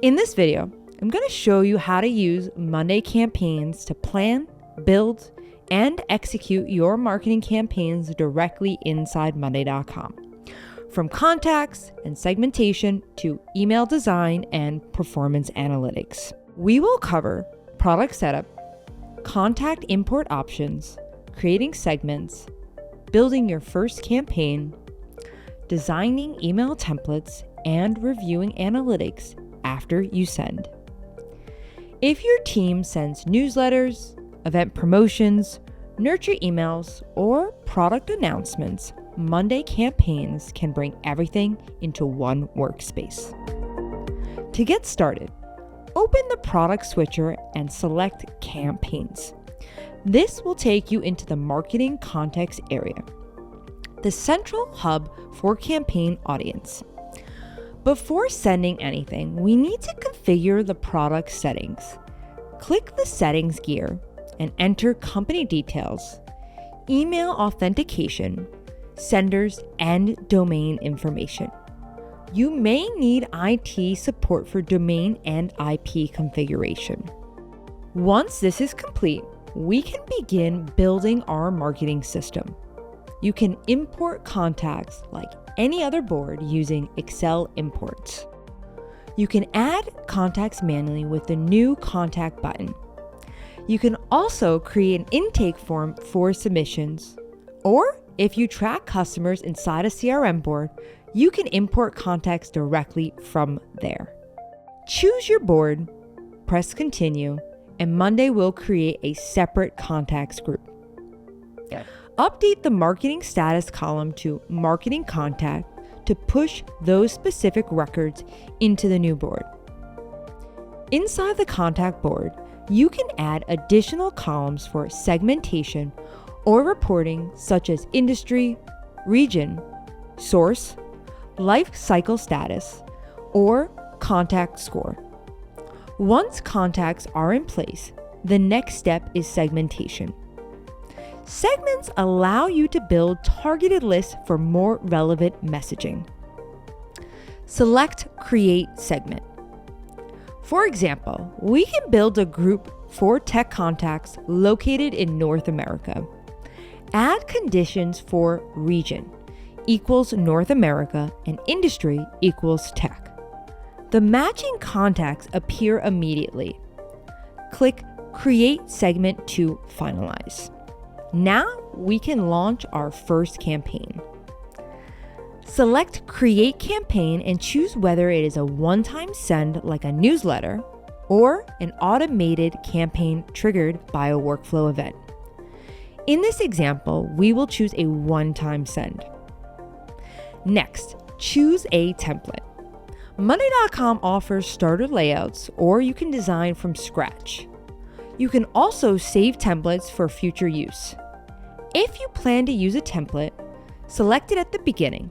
In this video, I'm going to show you how to use Monday campaigns to plan, build, and execute your marketing campaigns directly inside Monday.com. From contacts and segmentation to email design and performance analytics. We will cover product setup, contact import options, creating segments, building your first campaign, designing email templates, and reviewing analytics after you send. If your team sends newsletters, event promotions, nurture emails, or product announcements, Monday campaigns can bring everything into one workspace. To get started, open the product switcher and select campaigns. This will take you into the marketing context area, the central hub for campaign audience. Before sending anything, we need to configure the product settings. Click the settings gear and enter company details, email authentication, senders, and domain information. You may need IT support for domain and IP configuration. Once this is complete, we can begin building our marketing system. You can import contacts like any other board using Excel imports. You can add contacts manually with the new contact button. You can also create an intake form for submissions, or if you track customers inside a CRM board, you can import contacts directly from there. Choose your board, press continue, and Monday will create a separate contacts group. Update the marketing status column to marketing contact to push those specific records into the new board. Inside the contact board, you can add additional columns for segmentation or reporting such as industry, region, source, life cycle status, or contact score. Once contacts are in place, the next step is segmentation. Segments allow you to build targeted lists for more relevant messaging. Select Create Segment. For example, we can build a group for tech contacts located in North America. Add conditions for region equals North America and industry equals tech. The matching contacts appear immediately. Click Create Segment to finalize. Now we can launch our first campaign. Select Create Campaign and choose whether it is a one-time send like a newsletter or an automated campaign triggered by a workflow event. In this example, we will choose a one-time send. Next, choose a template. Monday.com offers starter layouts, or you can design from scratch. You can also save templates for future use. If you plan to use a template, select it at the beginning,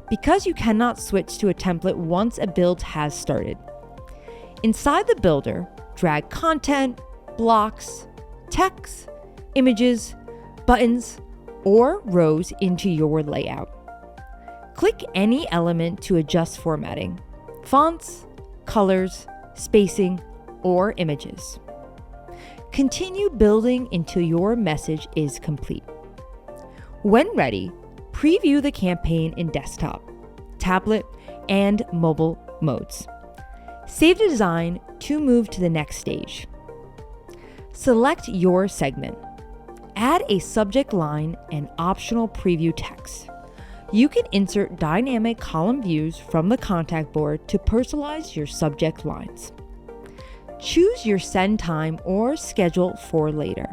because you cannot switch to a template once a build has started. Inside the builder, drag content, blocks, text, images, buttons, or rows into your layout. Click any element to adjust formatting, fonts, colors, spacing, or images. Continue building until your message is complete. When ready, preview the campaign in desktop, tablet, and mobile modes. Save the design to move to the next stage. Select your segment. Add a subject line and optional preview text. You can insert dynamic column views from the contact board to personalize your subject lines. Choose your send time or schedule for later.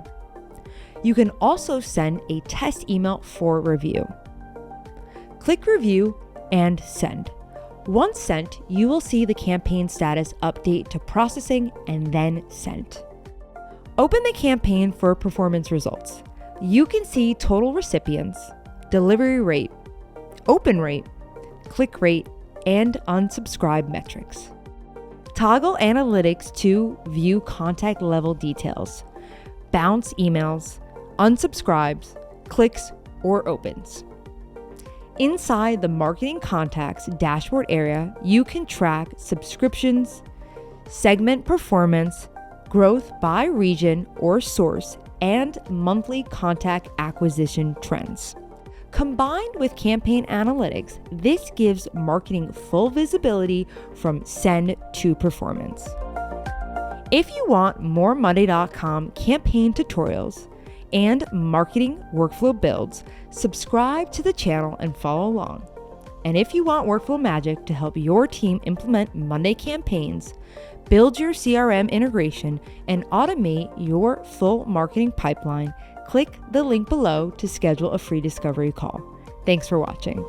You can also send a test email for review. Click Review and Send. Once sent, you will see the campaign status update to processing and then sent. Open the campaign for performance results. You can see total recipients, delivery rate, open rate, click rate, and unsubscribe metrics. Toggle analytics to view contact level details, bounce emails, unsubscribes, clicks, or opens. Inside the Marketing Contacts dashboard area, you can track subscriptions, segment performance, growth by region or source, and monthly contact acquisition trends. Combined with campaign analytics, this gives marketing full visibility from send to performance. If you want more Monday.com campaign tutorials and marketing workflow builds, subscribe to the channel and follow along. And if you want workflow magic to help your team implement Monday campaigns, build your CRM integration, and automate your full marketing pipeline, click the link below to schedule a free discovery call. Thanks for watching.